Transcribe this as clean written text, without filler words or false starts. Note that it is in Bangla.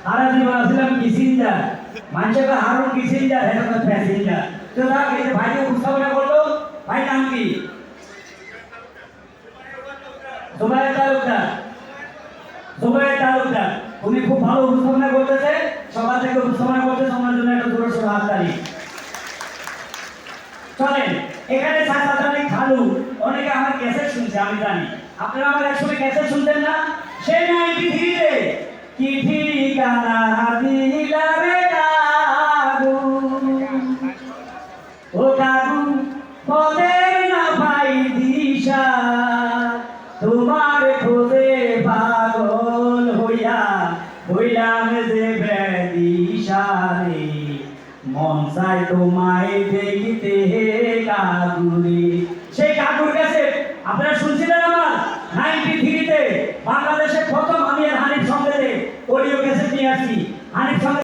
সারা জীবন ছিলাম কিসিঞ্জার, মানুষকে হারুন কিসিঞ্জার, এটা তো প্যাসেঞ্জার। তো যাক, এই যে ভাই যে উপস্থাপনা করলো, ভাই নাম কি? জুবায়ের তালুকদার। জুবায়ের তালুকদার, উনি খুব ভালো উপস্থাপনা করতেছে, সবার থেকে উপস্থাপনা করতেছে, ওনার জন্য একটা জোরে সোরে হাততালি। চলেন, এখানে সাথে খালু, অনেকে আমার ক্যাসেট শুনছে, আমি জানি আপনারা আমার একসময় ক্যাসেট শুনতেন না? সেই 93-তে কি ঠিকানা দিলা রে কাগু, ও কাগু পদের না পাই দিশা, তোমার খোঁজে পাগল হইয়া হইলাম যে বেদিশা রে, মন চাই তোমায় দেখিতে কাগুরে। সেই কাগুর কাছে আপনারা শুনছিলেন আমার 93-তে বাংলাদেশে প্রথম আমি আর হানিফ সঙ্গে অডিও ক্যাসেট নিয়ে আসি। হানিফ সঙ্গে